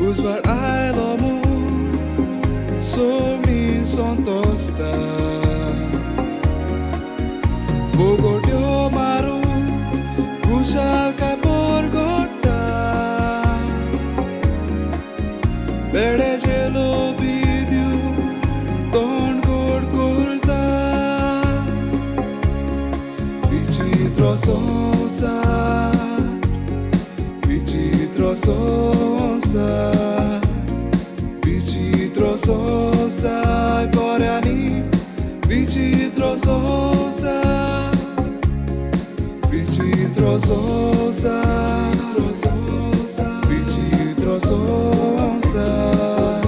Uzvar ailomu Somin sontosta Fogodio maru Kushal kai porgota Bede jelo bidiu Ton kod kurta Vichitro sonsar Vichitro sonsar Vichitro sonsar Koreanis Vichitro sonsar Vichitro sonsar Vichitro sonsar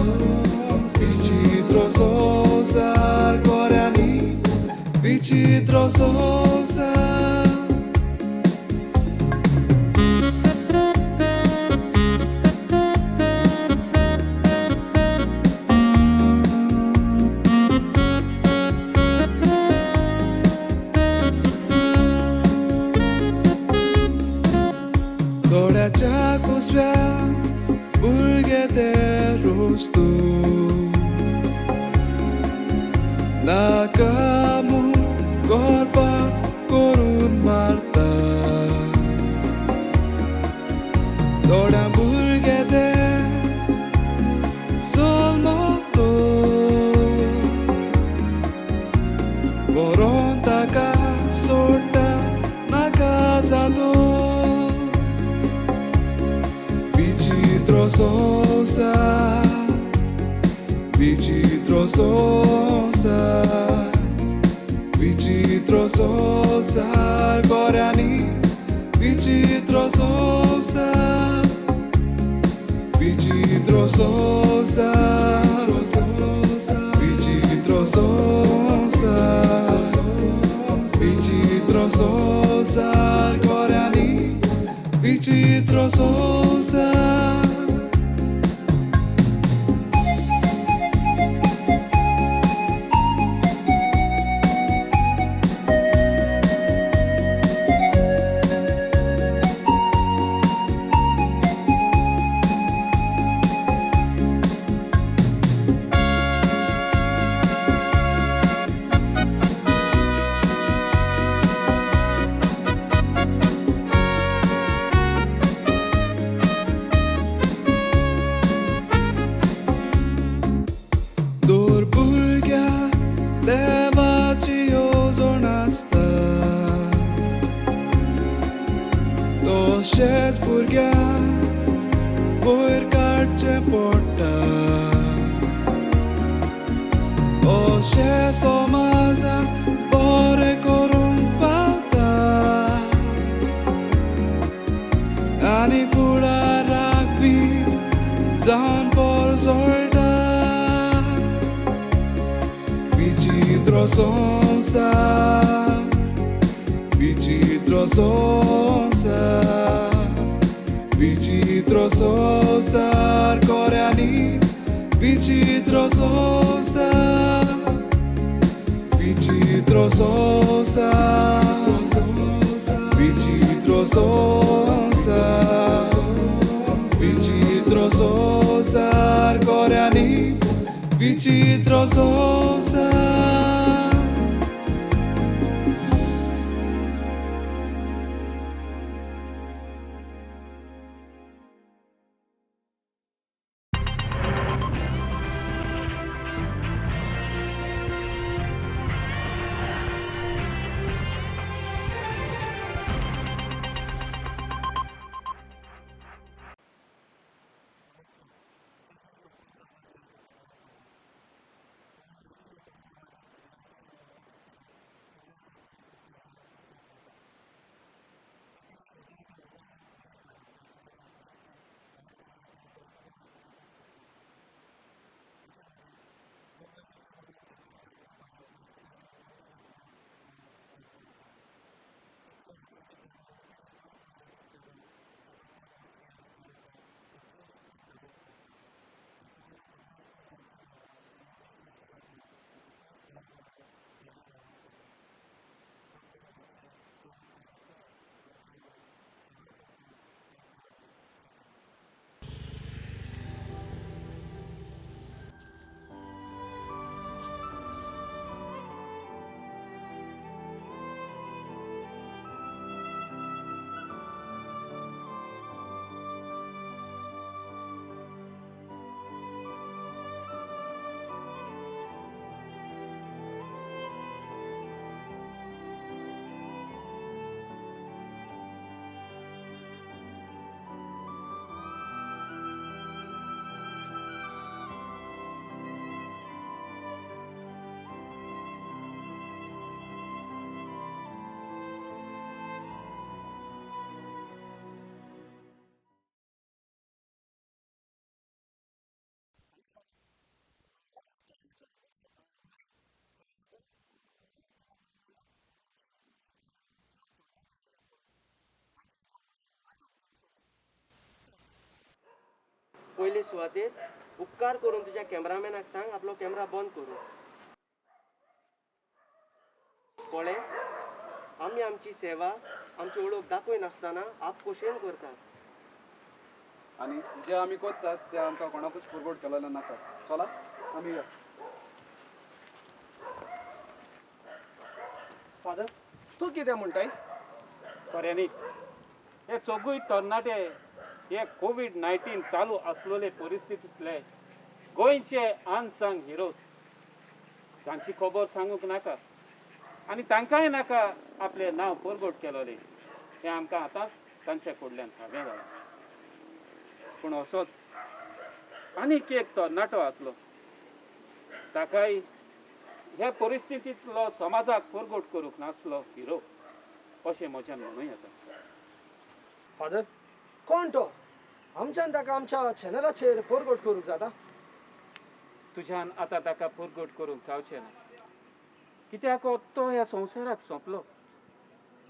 Vichitro sonsar Koreanis Vichitro sonsar Doracha kusvya burgete rostu Nakamu korpa korun marta Dora burgete solmoto Vorontaka sorta nakazato Vichitro sonsar Vichitro sonsar Vichitro sonsar Koreanis Vichitro sonsar Vichitro sonsar Vichitro sonsar Vichitro sonsar Koreanis Vichitro sonsar Dorburga devaci ozonasta Doshesburga poirkarche porta Oshe somazan pore korun pauta Ani fura rugby zan por zorda Vichitro sonsar Vichitro sonsar Vichitro sonsar Koreanis Vichitro sonsar Vichitro sonsar Vichitro sonsar Vichitro sonsar Koreanis Vichitro sonsar पयले सुवातेर उपकार करून तुज्या कॅमेरामॅनाक सांग आपलो camera बंद करूं. कोळे आमी आमची सेवा आमची ओळख दाखय नासतना आप कोशेन करतात. आणि जे आमी कोत्तात ते आमकां कोणाकूच फॉरवर्ड केलेलें नाका. चला आमी या. फादर तूं कितें म्हणटाय? खऱ्यांनी हे चौगूय तरणाटे हे कोविड-19 चालू असलेले परिस्थितींतले गोंयचे अनसंग हिरोज. तांची खबर सांगूंक नाका आनी तांकांय नाका आपले नांव परगट केलोले. हें आमकां आतांच तांचे कडल्यान हांवें जालां. पूण असोच आनीक एक तरणाटो आसलो. ताकाय ह्या परिस्थितींतलो समाजाक परगट करूंक नासलो हिरो अशें म्हज्यान म्हणूं येता. फादर कोण तो? आमच्यान ताका आमच्या चॅनलाचेर परगट करूंक जाता? तुज्यान आतां ताका परगट करूंक जावचें ना. कित्याक तो ह्या संवसाराक सोंपलो.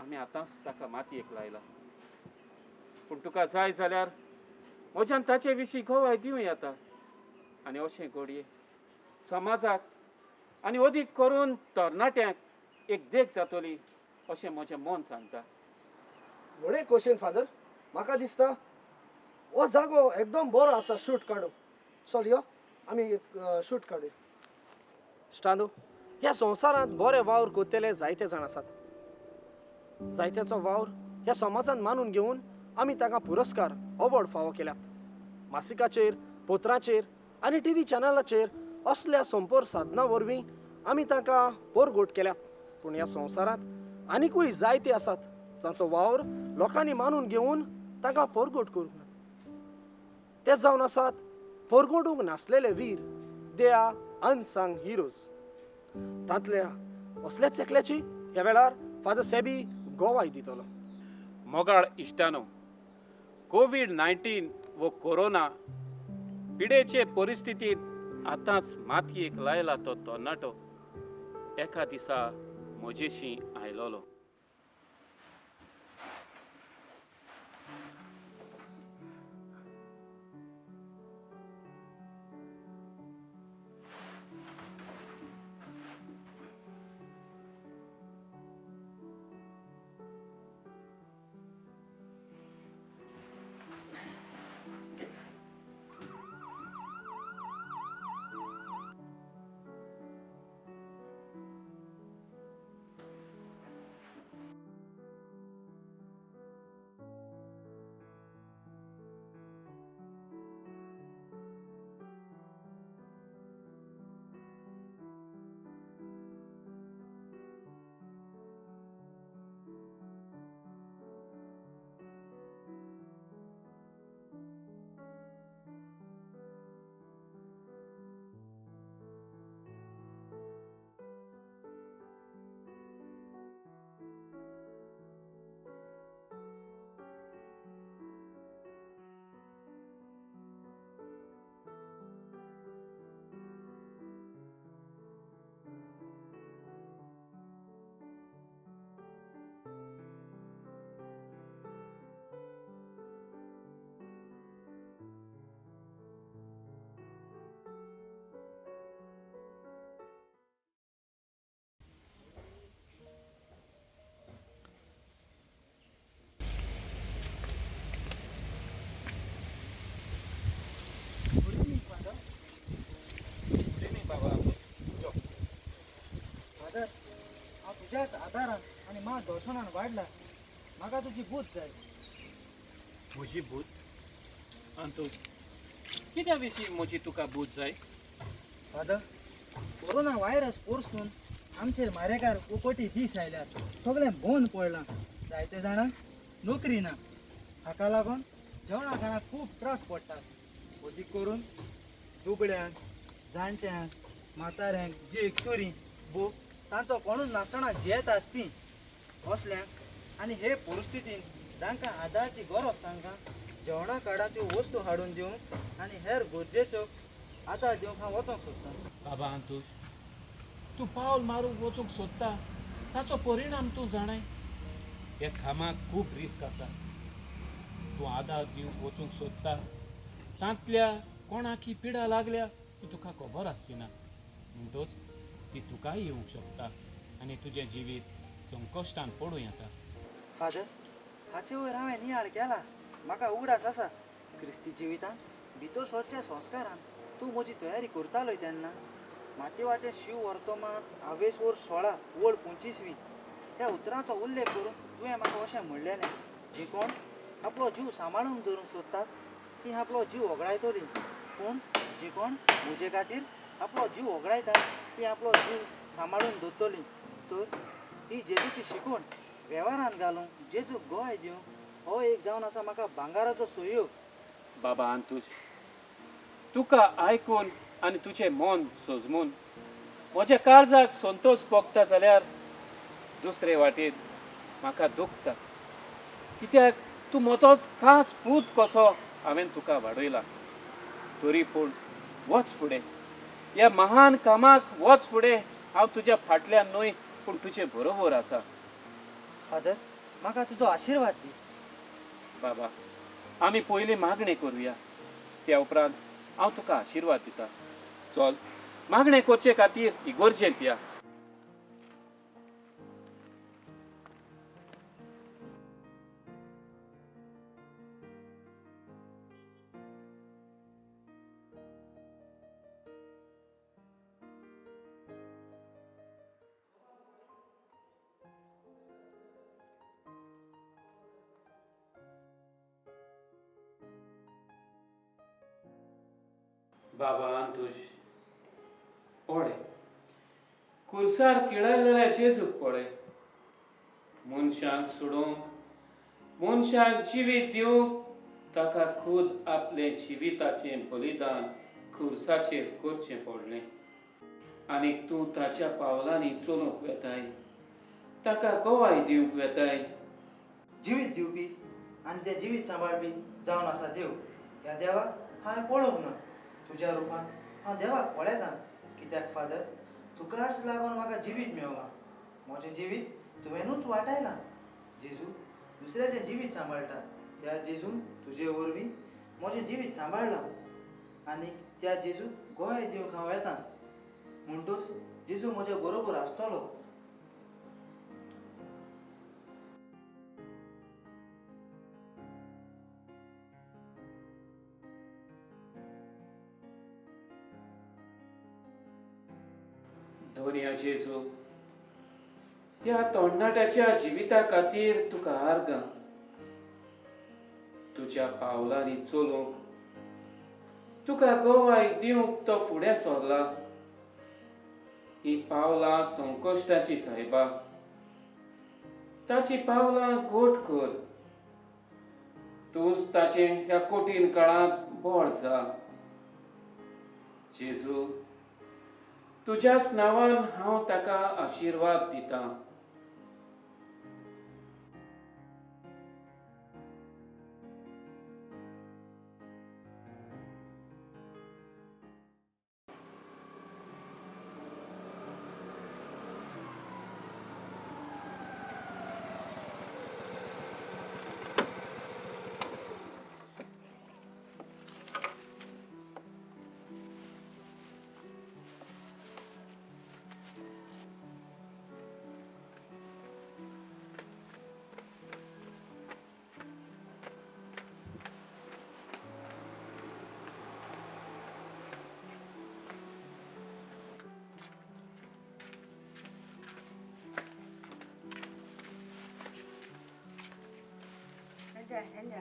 आमी आतांच ताका मातयेक लायला. पूण तुका जाय जाल्यार म्हज्यान ताचे विशीं गोवाय दिवं येता. आनी अशें घडये समाजाक आनी अदीक करून तरणाट्यांक एक देख जातली अशें म्हजें मन सांगता. व्हडे क्वेश्चन फादर. म्हाका दिसता हो जागो एकदम बरो आसा शूट काडूंक. चल यो आमी शूट काडूया. स्टांदू ह्या संवसारांत बरे वावर कोत्तेले जायते जाण आसात. जायत्याचो वावर ह्या समाजान मानून घेवन आमी ताका पुरस्कार अवॉर्ड फावो केल्यात. मासिकाचेर पोत्राचेर आनी टीव्ही चॅनलाचेर असल्या संपर्क साधनां वरवीं आमी ताका परगट केल्यात. पूण ह्या संवसारांत आनिकूय जायते आसात जांचो वावर लोकांनी मानून घेवन ताका परगट करूंक ना. ते जावन आसात परगटूंक नासलेले वीर. They are unsung heroes. तांतल्या असल्याच एकल्याची ह्या वेळार फादर सेबी गोवाय दितलो. मोगाळ इश्टानो, कोविड-19 वो कोरोना पिडेचे परिस्थितींत आतांच मातयेक लायला तो तरणाटो एका दिसा म्हजेशी आयलोलो. फादर हांव तुज्याच आदारान आनी मा दर्शनान वाडला. म्हाका तुजी बूत जाय. म्हजी बूत? आनी तूं कित्या विशीं म्हजी तुका बूत जाय? फादर कोरोना व्हायरस परसून आमचेर मारेकार उकोटी दीस आयल्यात. सगळें बंद पडलां. जायते जाणांक नोकरी ना. हाका लागून जेवणा खाणाक खूब त्रास पडटात. अदीक करून दुबळ्यांक, जाणट्यांक, म्हाताऱ्यांक, जी एकसुरी बूक तांचो कोणूच नासतना जियेतात तीं असल्यांक आनी हे परिस्थितींत जांकां आदाराची गरज तांकां जेवणा काडाच्यो वस्तू हाडून दिवंक आनी हेर गरजेच्यो आदार दिवंक हांव वचोंक सोदतां. बाबा अंतूश, तूं पावल मारूंक वचूंक सोदता ताचो परिणाम तूं जाणाय. हे कामाक खूब रिस्क आसा. तूं आदार दिवंक वचूंक सोदता तांतल्या कोणाकी पिडा लागल्या ती तुका खबर आसची ना म्हणटूच ती तुकाय येवंक शकता आनी तुजें जिवीत संकश्टान पडूं येता. फादर हाचे वयर हांवें नियाळ केला. म्हाका उगडास आसा क्रिस्ती जिवितांत भितर सरच्या संस्कारान तूं म्हजी तयारी करतालोय तेन्ना मातेवाचें शिव वर्तमान आवेस वर 16 वड 25 ह्या उतरांचो उल्लेख करून तुवें म्हाका अशें म्हणलेलें जे कोण आपलो जीव सांबाळून दवरूंक सोदतात ती आपलो जीव वगडायतली पूण जे कोण म्हजे खातीर आपलो जीव वगडायतात ती आपलो जीव सांबाळून दवरतली. तर ही जेजूची शिकवण वेव्हारांत घालूंक जेजूक गोवाय दिवंक हो एक जावन आसा म्हाका भांगाराचो सोयोग. बाबा अंतुश, तुका आयकून आनी तुजें मन सजमून म्हज्या काळजाक संतोश भोगता जाल्यार दुसरे वाटेन म्हाका दुखता, कित्याक तूं म्हजोच खास पूत कसो हांवें तुका वाडयला. तरी पूण वच फुडें, ह्या महान कामाक वच फुडें. हांव तुज्या फाटल्यान न्हय पूण तुजे बरोबर आसा. फादर म्हाका तुजो आशिर्वाद दी. बाबा, आमी पयलीं मागणें करुया, त्या उपरांत हांव तुका आशिर्वाद दिता. चल, मागणें करचे खातीर इगोर्जेंत या. बाबा अंतुश, पळय, खुर्सार किळयलेल्या जेजूक पळय. मनशांक सोडूंक, मनशांक जिवीत दिवंक ताका खूद आपले जिविताचें बलिदान खुर्साचेर करचें पडलें. आनी तूं ताच्या पावलांनी चलूंक वेताय, ताका गोवाय दिवंक वेताय. जिवीत दिवपी आनी तें जिवीत सांबाळपी जावन आसा देव. ह्या देवाक हांवें पळोवंक ना. तुज्या रुपान हांव देवाक पळयतां. कित्याक फादर तुकाच लागून म्हाका जिवीत मेवलां. म्हजें जिवीत तुवेंनूच वाटायलां. जेजू दुसऱ्याचें जिवीत सांबाळटा त्या जेजून तुजे वरवीं म्हजें जिवीत सांबाळलां आनी त्या जेजूक गोंय दिवंक हांव येतां. म्हणटूच जेजू म्हजे बरोबर आसतलो. धोनिया जेजू, ह्या तोंडनाट्याच्या जिविता खातीर तुका आर्गां. तुज्या पावलांनी चलूंक, तुका गोवाय दिवंक तो फुडें सरला. ही पावलां संकश्टाची सायबा. ताची पावलां घोट कर. तूंच ताचें ह्या कठीण काळांत बळ जा. जेजू, तुज्याच नांवान हांव ताका आशिर्वाद दितां. Anda.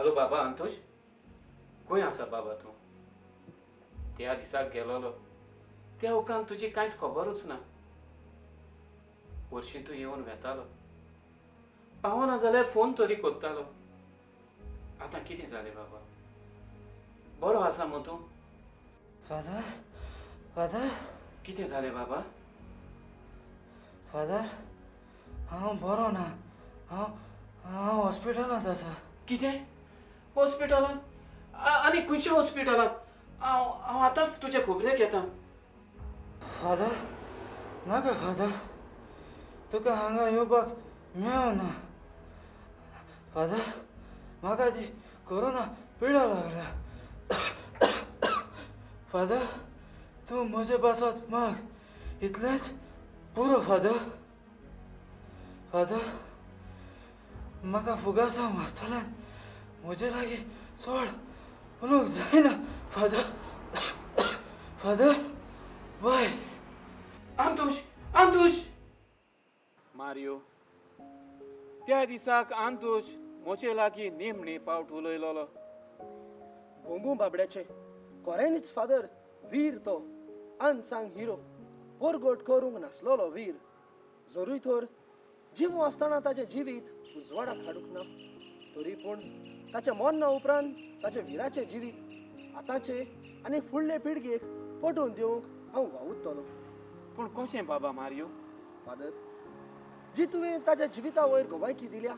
हॅलो बाबा अंतोष, खंय आसा बाबा तूं? त्या दिसाक गेलोलो त्या उपरांत तुजी कांयच खबरूच ना. वर्शी तूं येवन वेतालो, पावना जाल्यार फोन तरी करतालो. आतां कितें जालें बाबा? बरो आसा मग तूं? फादर फादर कितें जालें बाबा? फादर हांव बरो ना. हांव हांव हॉस्पिटलांत आसा. कितें? हॉस्पिटलांत? आनी खंयच्या हॉस्पिटलांत? हांव आतांच तुजे खबरेक येता. फादर नाका फादर, तुका हांगा येवपाक मेळना. फादर म्हाका ती कोरोना पिडो लागला. फादर तूं म्हजे पासत माग, इतलेंच पुरो फादर. फादर म्हाका फुगासा मारतल्यान म्हजे लागीं चड उलोवंक जायना father. Father bye. Antosh, Antosh! Mario, त्या दिसाक अंतोष म्हजे लागीं नेमणे पावट उलयलोलो. भोंबू बाबड्याचे कोरेनीच फादर वीर तो अनसांग हिरो. पोरगोट करूंक नासलोलो वीर. जरूय तर जिवो आसतना ताचें जिवीत उजवाडाक हाडूंक ना, तरी पूण ताच्या मरणा उपरांत ताच्या विराचें जिवीत आतांचे आनी फुडले पिळगेक पटोवन दिवंक हांव वावुरतलों. पूण कशें बाबा मारियो? फादर, जी तुवें ताच्या जिविता वयर गोवायकी दिल्या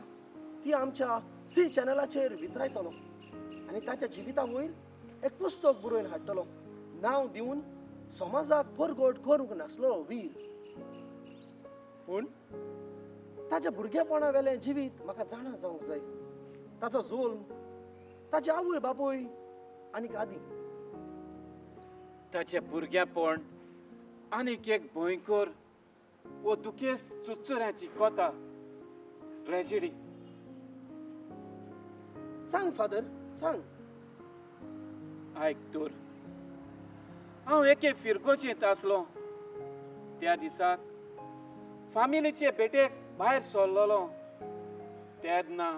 ती आमच्या सी चॅनलाचेर वितरायतलो आनी ताच्या जिविता वयर एक पुस्तक बरोवन हाडटलो, नांव दिवन समाजाक परगोट करूंक नासलो वीर. पूण ताच्या भुरगेपणा वेलें जिवीत म्हाका जाणा जावंक जाय. ताचो जुल्म, ताचे आवय बापूय आनीक आदी. ताचें भुरगेपण आनीक एक भयंकर वो दुखेस्त चुचुऱ्याची कथा, ट्रॅजेडी. सांग फादर, सांग. आयक तर, हांव एके फिरकोचेंत आसलो. त्या दिसाक फामिलीचे भेटेक भायर सरलोलो. तेन्ना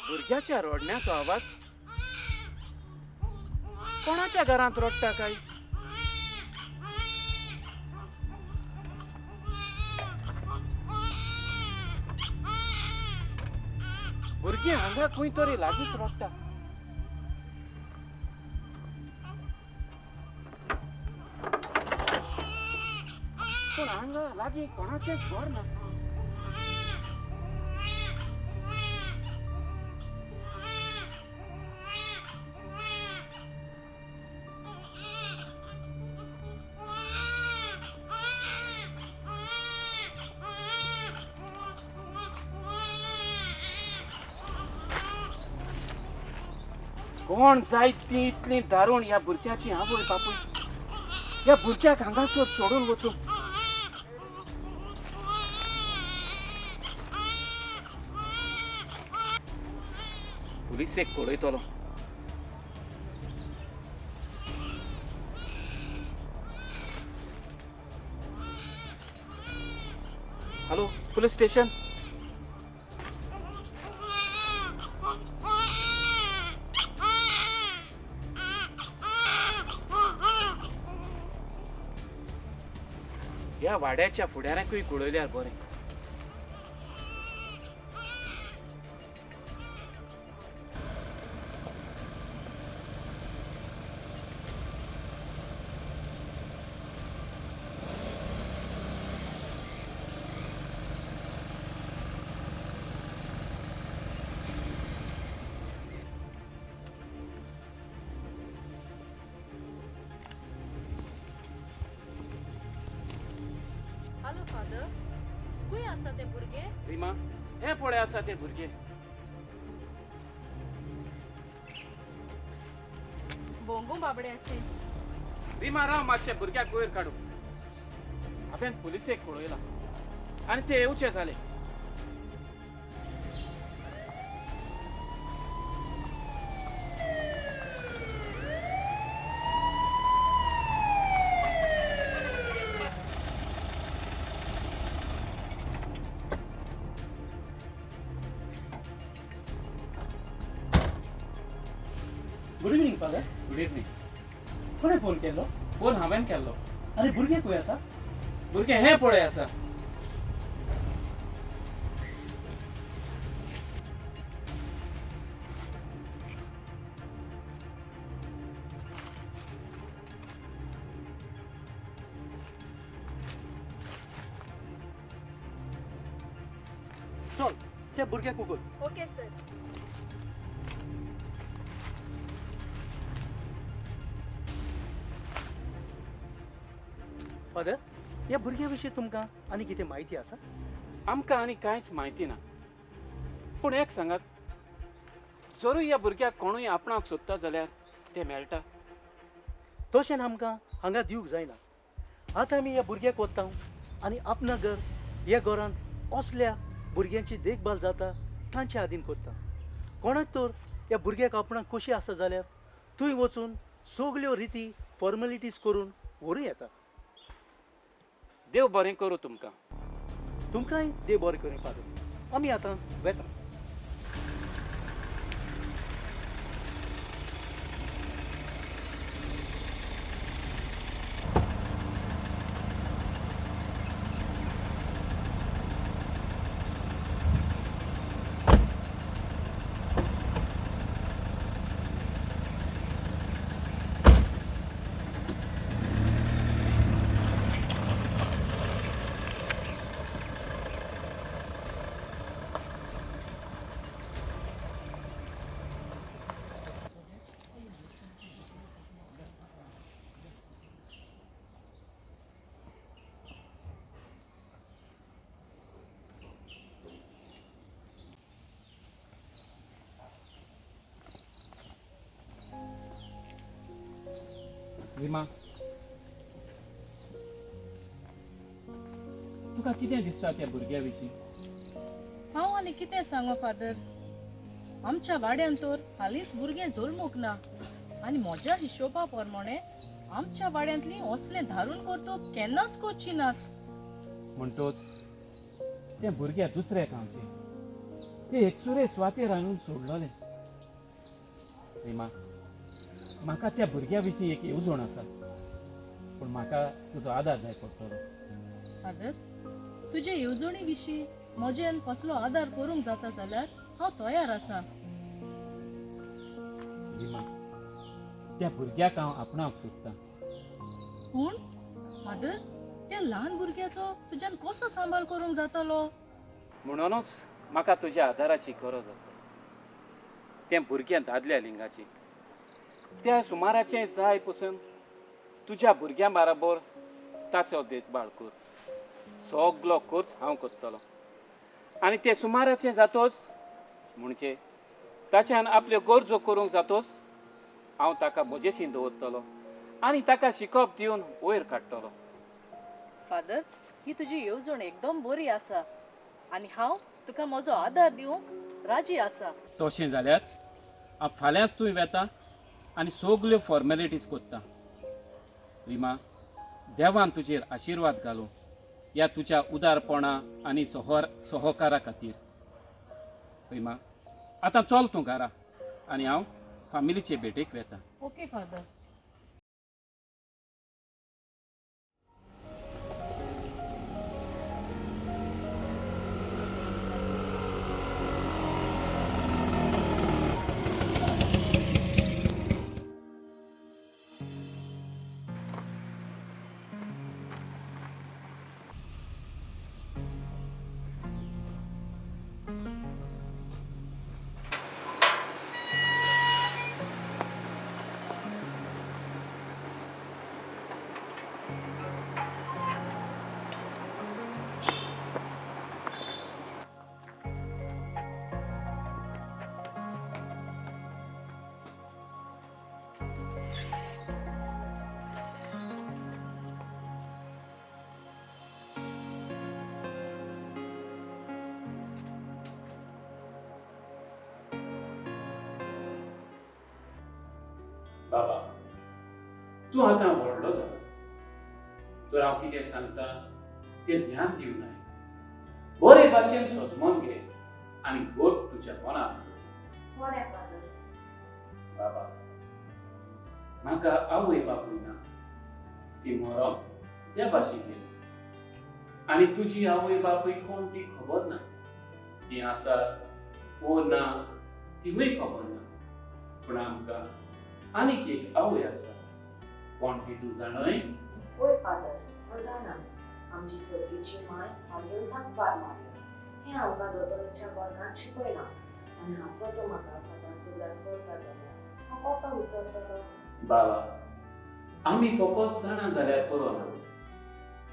भुरग्याच्या रडण्याचो आवाज. कोणाच्या घरांत रडटा काय? भुरगीं हांगा खंय तरी लागींच रडटा. पूण हांगा लागीं कोणाचेंच घर ना. कोण जायत ती इतली दारूण ह्या भुरग्याची आवय बापूय. ह्या भुरग्याक हांगासर सोडून वचूंक. पुलिसेक कळयतलो. Hello, police station. ह्या वाड्याच्या फुडाऱ्याकूय कळयल्यार बरें. हॅलो फादर, खंय आसा ते भुरगे? रिमा, हे पळय आसा ते भुरगे. भोंगू बाबड्याचे. रिमा राव मातशें भुरग्याक वयर काडू हांवें पुलिसेक कळयलां आनी ते येवचे जाले good evening father good evening कोणे फोन केलो फोन हांवें केल्लो आनी भुरगे खंय आसा भुरगे हे पळय आसा चल त्या भुरग्याक उगल ओके सर फादर ह्या भुरग्या विशीं तुमकां आनी कितें म्हायती आसा आमकां आनी कांयच म्हायती ना पूण एक सांगात जरूय ह्या भुरग्याक कोणूय आपणाक सोदता जाल्यार ते मेळटा तशें आमकां हांगा दिवंक जायना आतां आमी ह्या भुरग्याक वता आनी आपणा घर ह्या घरांत असल्या भुरग्यांची देखभाल जाता तांचे आदीन करता कोणाक तर ह्या भुरग्याक आपणाक कशी आसा जाल्यार थंय वचून सगल्यो रिती फॉर्मेलिटीज करून व्हरून येता देव बरें करूं तुमकां तुमकांय देव बरें करूं फादर आमी आतां वेता रिमा तुका कितें दिसता त्या भुरग्या विशीं हांव आनी कितें सांगो फादर आमच्या वाड्यान तर हालींच भुरगें जल्मूक ना आनी म्हज्या हिशोबा प्रमाणे आमच्या वाड्यांतली असलें धारून करतो केन्नाच करची नात म्हणटोच ते भुरग्या दुसऱ्या गांवचे ते एकसुरे स्वातेर हाडून सोडलोले रिमा म्हाका त्या भुरग्या विशीं एक येवजण आसा पूण म्हाका तुजो आदार जाय पडटलो फादर तुजे येवजणी विशीं म्हज्यान कसलो आदार करूंक जाता जाल्यार हांव तयार आसा रिमा त्या भुरग्याक हांव आपणाक सोदतां पूण फादर त्या ल्हान भुरग्याचो तुज्यान कसो सांबाळ करूंक जातलो म्हणूनच म्हाका तुज्या आदाराची गरज आसा तें भुरगें दादल्या लिंगाची त्या सुमाराचें जाय पसून तुज्या भुरग्यां बरोबर ताचो देखभाल कर सगलो खर्च हांव करतलो आनी ते सुमाराचें जातोच म्हणजे ताच्यान आपल्यो गरजो करूंक जातोच हांव ताका म्हजेशीं दवरतलो आनी ताका शिकप दिवन वयर काडटलो फादर ही तुजी येवजण एकदम बरी आसा आनी हांव तुका म्हजो आदार दिवंक राजी आसा तशें जाल्यार हांव फाल्यांच थंय वेता आनी सगल्यो फॉर्मेलिटीज करता रिमा देवान तुजेर आशिर्वाद घालूं ह्या तुज्या उदारपणा आनी सहकारा खातीर रिमा आतां चल तूं घरा आनी हांव फामिलीचे भेटेक वेता ओके फादर बाबा तूं आतां व्हडलो जाला तर हांव कितें सांगता तें ध्यान दिवं नाय बरे भाशेन सोजमोन घे आनी गोट तुज्या मनाक दवर. बरें फादर. बाबा म्हाका आवय बापूय ना ती मरोन त्या भाशेन गेली आनी तुजी आवय बापूय कोण ती खबर ना ती आसा वो ना तिवूय खबर ना पूण आमकां आनीक एक आवय आसा कोण ती तूं जाणय? होय फादर हांव जाणा आमची सर्गीची माय हांवें थाकपार मारल्या हें आमकां दोतोराच्या वर्गांत शिकयलां आनी हाचो तो म्हाका सदांच उगडास करता जाल्यार हांव कसो विसरतलो? बाबा आमी फकत जाणा जाल्यार पुरो ना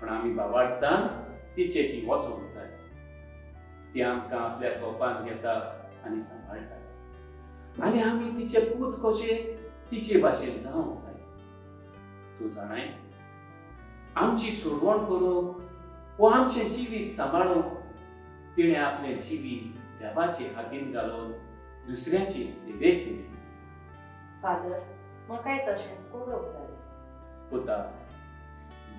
पूण आमी बाबाडटान तिचेशी वचोंक जाय ती आमकां आपल्या तोपान घेता आनी सांबाळटा आनी आमी तिचे पूत कशे तिचे भाशेन जावंक जाय. तूं जाणाय आमची सोडवण करूंक वो आमचें जिवीत सांबाळूंक तिणें आपलें जिवीत देवाचे हातीन घालून दुसऱ्याची सेवेक दिलें. फादर म्हाकाय तशेंच करूंक जाय. पुता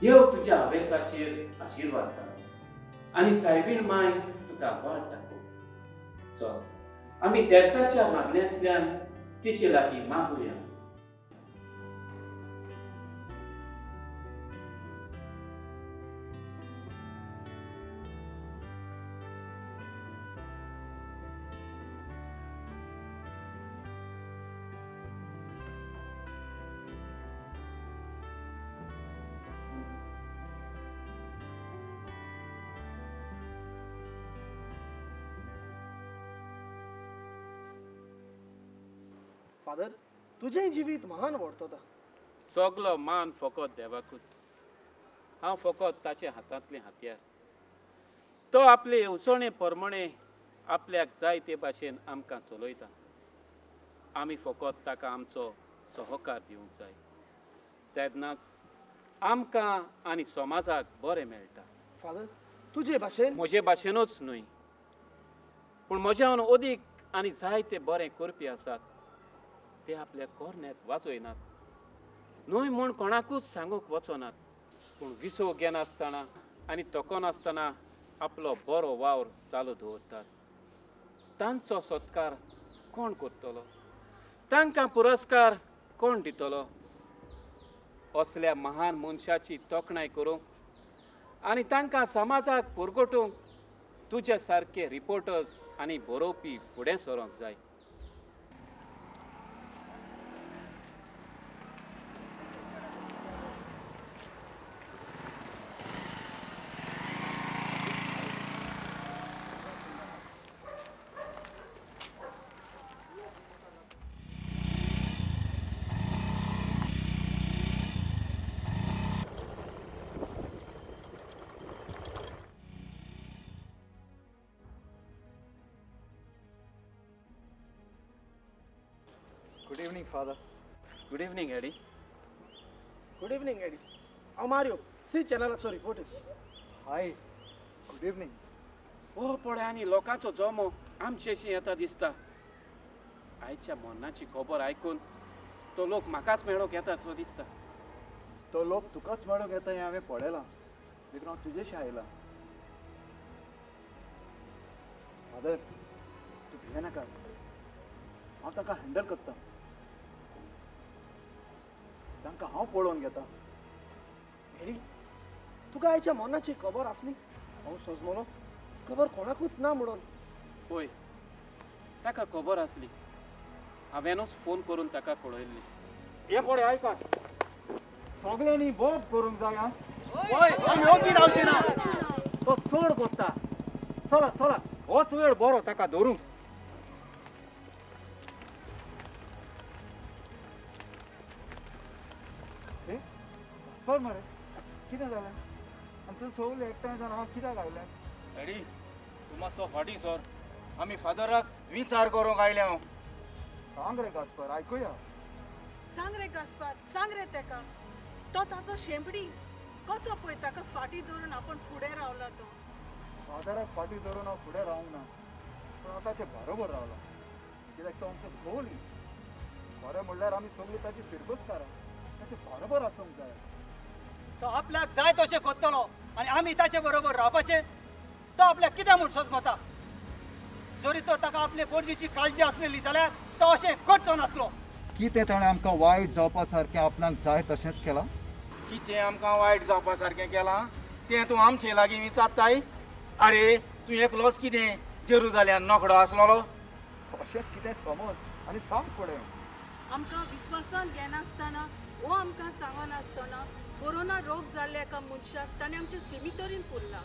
देव तुज्या अभ्यासाचेर आशिर्वाद कर आनी सायबीण माय तुका वाट दाखोव. चल आमी तेसाच्या मागण्यांतल्यान तिचे लागीं मागुया. फादर तुजें जिवीत महान व्हरतता. सगलो मान फकत देवाकूच. हांव फकत ताचे हातांतलें हातयार. तो आपले येवसणे प्रमाणे आपल्याक जाय ते भाशेन आमकां चलयता. आमी फकत ताका आमचो सहकार दिवंक जाय तेन्नाच आमकां आनी समाजाक बरें मेळटा. फादर तुजे भाशेन म्हजे भाशेनूच न्हय पूण म्हज्यान अदीक आनी जायते बरें करपी आसात ते आपल्या कोरन्यात वाचयनात न्हय म्हूण कोणाकूच सांगूंक वचनात पूण विसव घेनासतना आनी तोकोनासतना आपलो बरो वावर चालू दवरतात. तांचो सत्कार कोण करतलो? तांकां पुरस्कार कोण दितलो? असल्या महान मनशाची तोखणाय करूंक आनी तांकां समाजाक पुरगटूंक तुज्या सारके रिपोर्टर्स आनी बरोवपी फुडें सरोंक जाय. Good evening father. Good evening Eddie. Good evening Eddie. हांव मारियो सी चॅनलाचो रिपोर्टर. Hi good evening. हो पळय आनी लोकांचो जमो आमचेशी येता दिसता. आयच्या मरणाची खबर आयकून तो लोक म्हाकाच मेळोंक येताचो दिसता. तो लोक तुकाच मेळोंक येता हें हांवें पळयलां देखून हांव तुजेशी आयलां. फादर तूं भियेनाका हांव ताका हँडल करतां. तांकां हांव पळोवन घेतां. एडी तुका आयच्या मरणाची खबर आसली? हांव सोजमलो खबर कोणाकूच ना म्हणून. पळय ताका खबर आसली. हांवेनूच फोन करून ताका कळयल्ली. हे पळय आयका सगल्यांनी बोब करूंक जाय आं. आमी ओगी रावचे ना. तो चड कोत्ता. चला चला होच वेळ बरो ताका धरूंक. पर मरे कितें जालें आनी तूं सगळें एकठांय जावन हांव कित्याक आयलें? डॅडी तूं मातसो फाटीं सर आमी फादराक विचार करूंक आयले हांव. सांग रे गास्पर आयकुया. सांग रे गास्पार सांग रे तेका तो ताचो शेंबडी कसो पळय ताका फाटीं धरून आपण फुडें रावला तो. फादराक फाटीं धरून हांव फुडें रावंक ना पूण हांव ताचे बरोबर रावला कित्याक तो आमचो गोल. बरें म्हणल्यार आमी सगळीं ताची फिरगोस्तारां ताचे बरोबर आसूंक जाय. तो आपल्याक जाय तशें कोत्तलो आनी आमी ताचे बरोबर रावपाचें. तो आपल्याक कितें म्हूण सोजमता? जरी तर ताका आपले पोरजीची काळजी आसलेली जाल्यार तो अशें करचो नासलो. कितें ताणें आमकां वायट जावपा सारकें आपणाक जाय तशेंच केलां? कितें आमकां वायट जावपा सारकें केलां तें तूं आमचे लागीं विचारताय? अरे तूं एकलोच कितें जेरुजाल्यान नोकडो आसलोलो? अशेंच कितें समज आनी सांग फुडें. आमकां विस्वासान घेनासतना वो आमकां सांगनासतना कोरोना रोग जाल्ल्या एका मनशाक ताणें आमच्या सिमितरीन पुरला.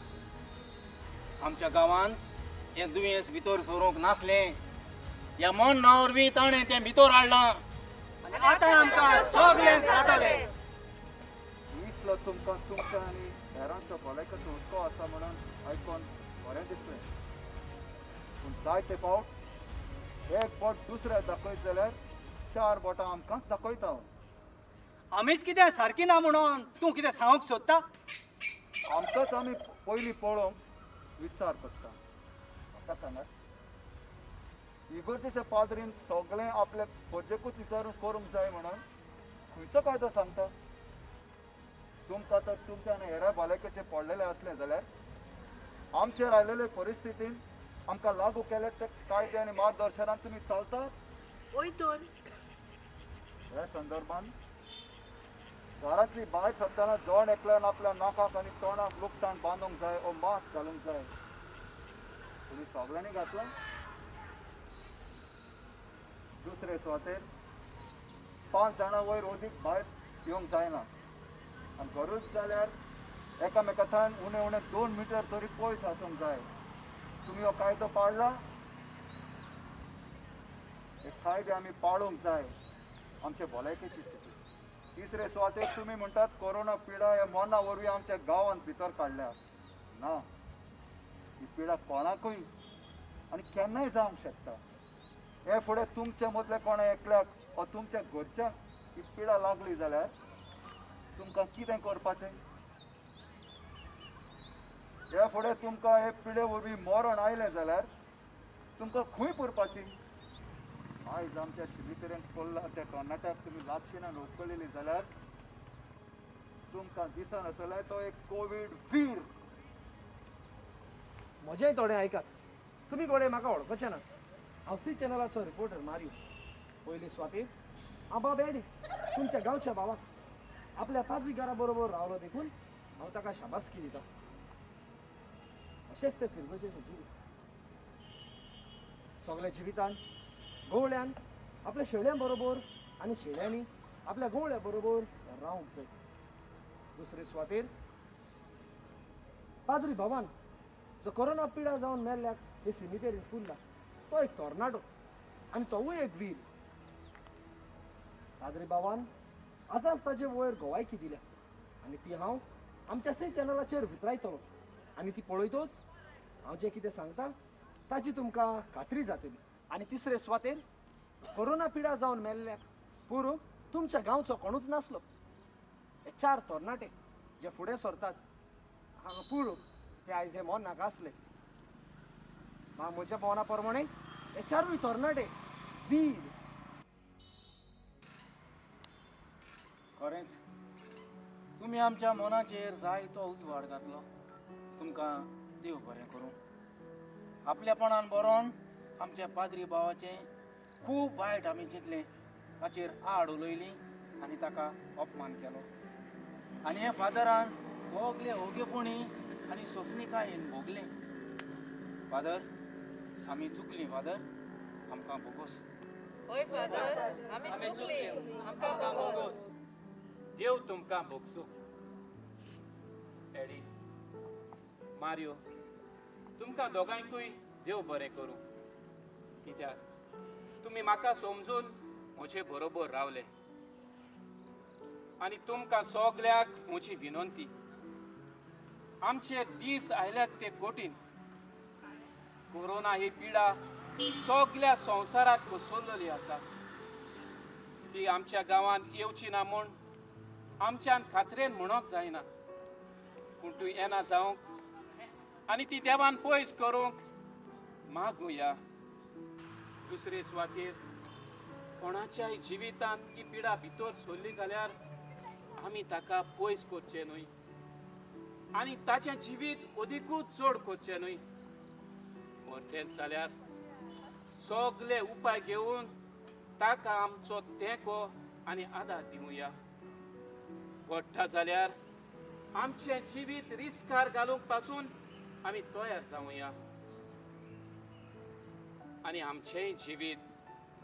आमच्या गांवांत हें दुयेंस भितर सरूंक नासलें. ह्या मन नावरवीं ताणें तें भितर हाडलां. आनी आतां आमकां सगळें जातालें. इतलो तुमकां तुमच्या आनी हेरांचो भलायकेचो हुस्को आसा म्हणून आयकून बरें दिसलें. पूण जाय ते फावट एक बोट दुसऱ्या दाखयत जाल्यार 4 बोटां आमकांच दाखयता. आमीच कितें सारकी ना म्हणून तूं कितें सांगूंक सोदता? आमकांच आमी पयलीं पळोवंक विचार करता. म्हाका सांगात, इगर्जेच्या पाद्रीन सगळें आपल्या खोजेकूच विचारून करूंक जाय म्हणून खंयचो कायदो सांगता? तुमकां तर तुमच्या आनी हेरा भलायकेचें पडलेलें असलें जाल्यार आमचेर आयलेले परिस्थितीन आमकां लागू केले ते कायदे आनी मार्गदर्शनान तुमी चलतात. वय तर ह्या संदर्भान घरांतली बाय सत्ताना जण एकल्यान आपल्या नाकाक आनी तोंडाक लुकटाण बांदूंक जाय ओ मास्क घालूंक जाय. तुमी सगळ्यांनी घातला. दुसरे सुवातेर 5 जाणां वयर अदीक भायर येवंक जायना आनी गरज जाल्यार एकामेकांतल्यान उणें उणें 2 मिटर तरी पयस आसूंक जाय. तुमी हो कायदो पाळला? हे कायदे आमी पाळूंक जाय आमचे भलायकेची स्थिती. तिसरे सुवातेर तुमी म्हणटात कोरोना पिडा ह्या मना वरवीं आमच्या गांवांत भितर काडल्या. ना, ही पिडा कोणाकूय आनी केन्नाय जावंक शकता. हे फुडें तुमचे मदले कोणा एकल्याक वा तुमच्या घरच्यांक ही पिडा लागली जाल्यार तुमकां कितें करपाचें? हे फुडें तुमकां हे पिडे वरवीं मरण आयलें जाल्यार तुमकां खंय पुरपाची? आयज आमच्या शिबितरेन पडला त्या कर्नाटक तुमी लागशिनान उखलिली जाल्यार तुमकां दिसन येतले तो एक कोवीड वीर. म्हजेंय थोडें आयकात. तुमी कोणे म्हाका वळखचे ना. हांव सी चॅनलाचो रिपोर्टर मारियो. पयली स्वातीर आबा बेडी तुमच्या गांवच्या भावाक आपल्या पाद्रीकारा बरोबर रावलो देखून हांव ताका शाबासकी दिता. अशेंच ते फिरगोचेचें जीव. सगळ्या जिवितान गवळ्यान आपल्या शेळ्यां बरोबर आनी शेळ्यांनी आपल्या गवळ्या बरोबर रावंक जाय. दुसरे सुवातेर पाद्री भवान जो कोरोना पिडा जावन मेल्ल्याक हे सिमितेरीन फुल्ला तो एक टॉर्नाडो आनी तोवूय एक वीर. पाद्री भवान आतांच ताचे वयर गोवायकी दिल्या आनी ती हांव आमच्या सी चॅनलाचेर वितरायतलो आनी ती पळयतोच हांव जें कितें सांगता ताची तुमकां खात्री जातली. आनी तिसरे सुवातेर कोरोना पिडा जावन मेल्ल्याक पुरूंक तुमच्या गांवचो कोणूच नासलो. हे 4 तरणाटे जे फुडें सरतात हांगा पळोवंक ते आयज हे मोनाक आसले. म्हज्या मना प्रमाणे हे 4 तरणाटे वीर. खरेंच तुमी आमच्या मनाचेर जायतो उजवाड घातलो. तुमकां देव बरें करूं. आपल्यापणान बरोवन आमच्या पाद्री भावाचें खूब वायट आमी चिंतलें, ताचेर आड उलयली आनी ताका अपमान केलो. आनी हे फादरान सगळे ओगेपणी आनी सोंसणीकायेन भोगलें. फादर आमी चुकलीं. फादर आमकां बोगोस. वय फादर आमी चुकली. आमकां बोगोस. देव तुमकां बोगसो. एडी मारियो तुमकां दोगांयकूय देव बरें करूं. कित्याक तुमी म्हाका समजून म्हजे बरोबर रावले. आनी तुमकां सगल्याक म्हजी विनंती, आमचे दीस आयल्यात ते कठीण. कोरोना ही पिडा सगल्या संवसाराक कोसळिल्ली आसा. ती आमच्या गांवांत येवची ना म्हूण आमच्यान खात्रेन म्हणूंक जायना. पूण तूं येना जावंक आनी ती देवान पयस करूंक मागुया. दुसरे सुवातेर कोणाच्याय जिवितांत ही पिडा भितर सोडली जाल्यार आमी ताका पयस करचे न्हय आनी ताचें जिवीत अदिकूच चड करचें न्हय तेच जाल्यार सगळे उपाय घेवन ताका आमचो तेंको आनी आदार दिवया पडटा जाल्यार आमचें जिवीत रिस्कार घालूंक पासून आमी तयार जावया आनी आमचेंय जिवीत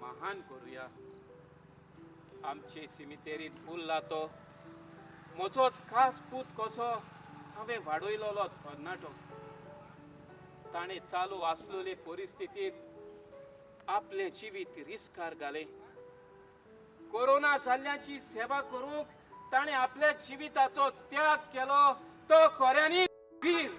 महान करूया आमचे सिमितेरीत फुल्ला तो म्हजोच खास पूत कसो हांवें वाडयलोलो तरणाटो ताणें चालू आसलेले परिस्थितीत आपले जिवीत रिस्कार घाले कोरोना जाल्ल्याची सेवा करूंक ताणें आपल्या जिविताचो त्याग केलो तो खऱ्यांनी वीर